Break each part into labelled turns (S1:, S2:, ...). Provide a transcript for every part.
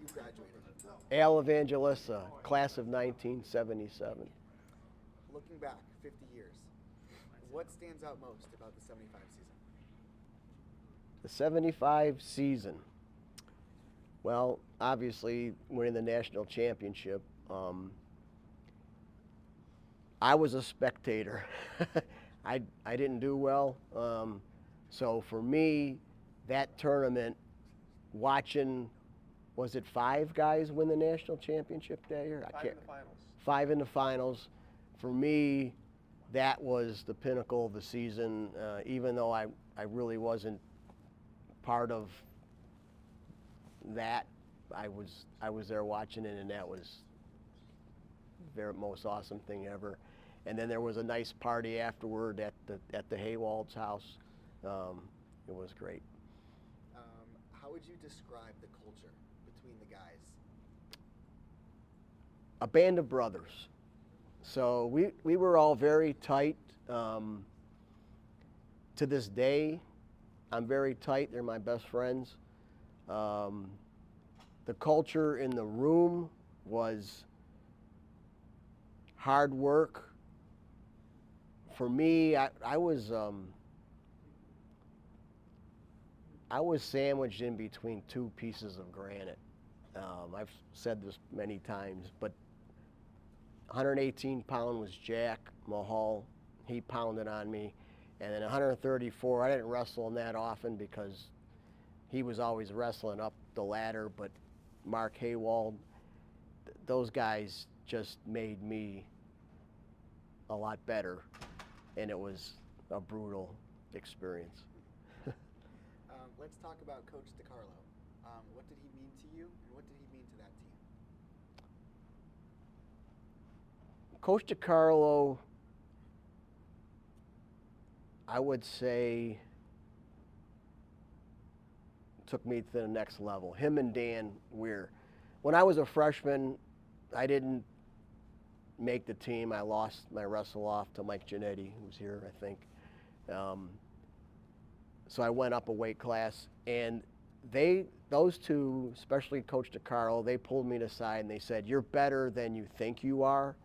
S1: you graduated?
S2: Evangelista, class of 1977.
S1: Looking back 50 years, what stands out most about the 75 season?
S2: The 75 season. Well, obviously, winning the national championship. I was a spectator. I didn't do well. So for me, that tournament, watching, was it five guys win the national championship that year?
S3: Five in the finals.
S2: Five in the finals. For me, that was the pinnacle of the season. Even though I really wasn't part of that, I was there watching it, and that was the most awesome thing ever. And then there was a nice party afterward at the Haywald's house. It was great.
S1: How would you describe the culture between the guys?
S2: A band of brothers. So we were all very tight. To this day, I'm very tight. They're my best friends. The culture in the room was hard work. For me, I was sandwiched in between two pieces of granite. I've said this many times, but 118 pound was Jack Mahal. He pounded on me. And then 134, I didn't wrestle him that often because he was always wrestling up the ladder, but Mark Haywald, those guys just made me a lot better, and it was a brutal experience.
S1: Let's talk about Coach DiCarlo. What did he mean to you, and what did he mean to that team?
S2: Coach DiCarlo, I would say, took me to the next level. Him and Dan Weir. When I was a freshman, I didn't make the team. I lost my wrestle off to Mike Giannetti, who's here, I think. So I went up a weight class, and those two, especially Coach DiCarlo, they pulled me aside and they said, "You're better than you think you are."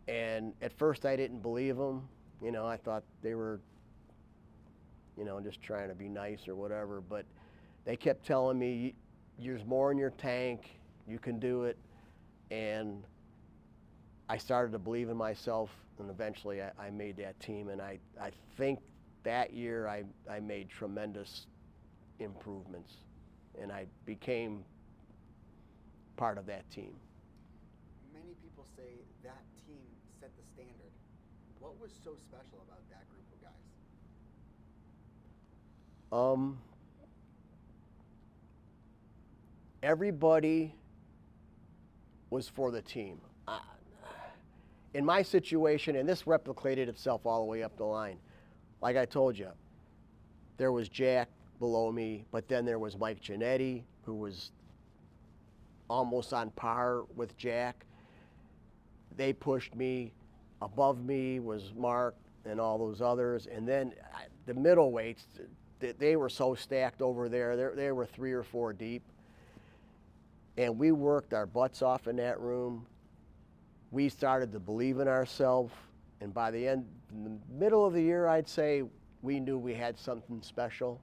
S2: And at first I didn't believe them. I thought they were, just trying to be nice or whatever. But they kept telling me, "There's more in your tank. You can do it." And I started to believe in myself, and eventually I made that team. And I think that year I made tremendous improvements, and I became part of that team.
S1: Many people say that team set the standard. What was so special about that group of guys?
S2: Everybody was for the team. In my situation, and this replicated itself all the way up the line, like I told you, there was Jack below me, but then there was Mike Giannetti, who was almost on par with Jack. They pushed me. Above me was Mark and all those others. And then the middleweights, they were so stacked over there. They were 3 or 4 deep. And we worked our butts off in that room. We started to believe in ourselves. And by the end, in the middle of the year, I'd say we knew we had something special.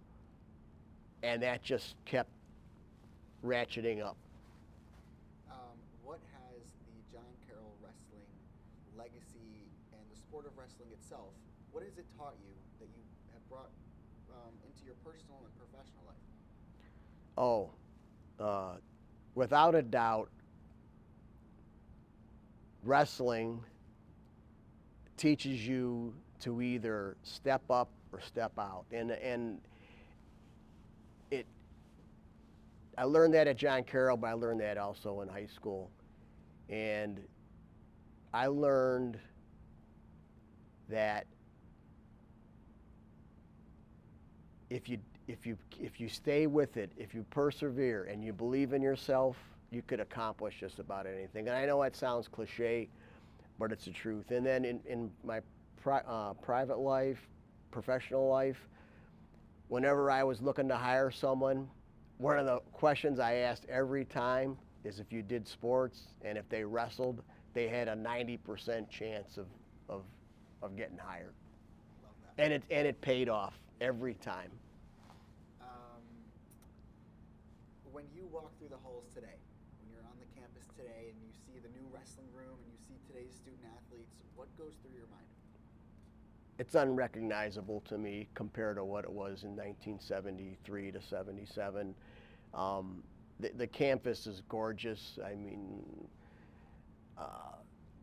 S2: And that just kept ratcheting up.
S1: What has the John Carroll wrestling legacy and the sport of wrestling itself, what has it taught you that you have brought into your personal and professional life?
S2: Without a doubt, wrestling teaches you to either step up or step out. And I learned that at John Carroll, but I learned that also in high school. And I learned that if you stay with it, if you persevere and you believe in yourself, you could accomplish just about anything. And I know that sounds cliche, but it's the truth. And then in my private life, professional life, whenever I was looking to hire someone, one of the questions I asked every time is if you did sports and if they wrestled, they had a 90% chance of getting hired.
S1: Love that.
S2: And it paid off every time.
S1: When you walk through the halls today, when you're on the campus today and you see the new wrestling room and you see today's student athletes, what goes through your mind?
S2: It's unrecognizable to me compared to what it was in 1973 to 77. The campus is gorgeous. I mean,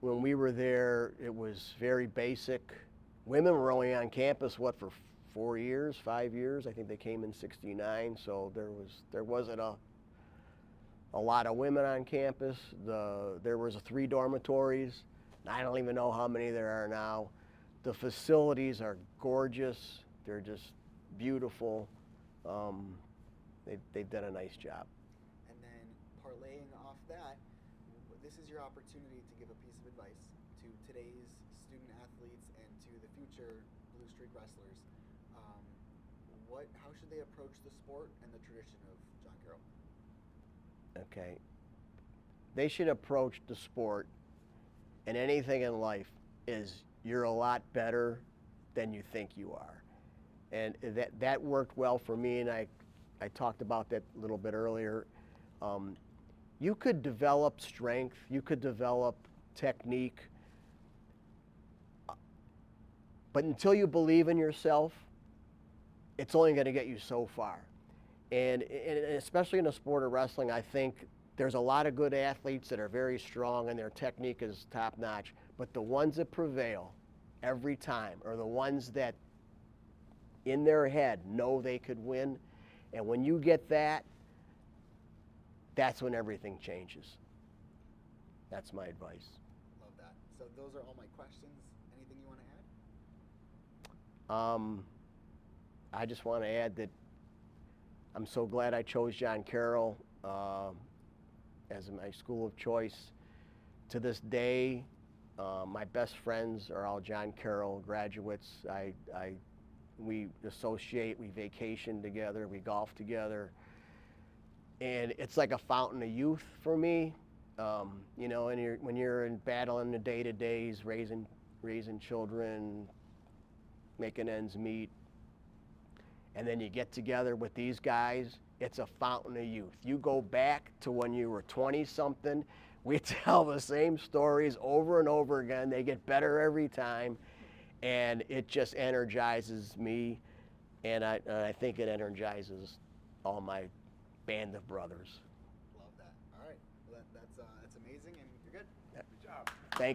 S2: when we were there, it was very basic. Women were only on campus, for 4 years, 5 years? I think they came in '69, so there wasn't a lot of women on campus. There was 3 dormitories. I don't even know how many there are now. The facilities are gorgeous. They're just beautiful. They've done a nice job.
S1: And then parlaying off that, this is your opportunity to give a piece of advice to today's student athletes and to the future Blue Streak wrestlers. How should they approach the sport and the tradition of John Carroll?
S2: Okay. They should approach the sport and anything in life is you're a lot better than you think you are. And that worked well for me, and I talked about that a little bit earlier. You could develop strength, you could develop technique, but until you believe in yourself, it's only going to get you so far. And especially in the sport of wrestling, I think there's a lot of good athletes that are very strong and their technique is top notch, but the ones that prevail every time are the ones that in their head know they could win. And when you get that, that's when everything changes. That's my advice.
S1: Love that. So those are all my questions. Anything you want to add?
S2: I just want to add that I'm so glad I chose John Carroll as my school of choice. To this day, my best friends are all John Carroll graduates. We associate, we vacation together, we golf together. And it's like a fountain of youth for me. You know, and when you're in battling the day-to-days, raising children, making ends meet, and then you get together with these guys, it's a fountain of youth. You go back to when you were 20-something, we tell the same stories over and over again. They get better every time, and it just energizes me, and I think it energizes all my band of brothers.
S1: Love that. All right. Well, that's amazing, and you're good.
S3: Good job.
S2: Thank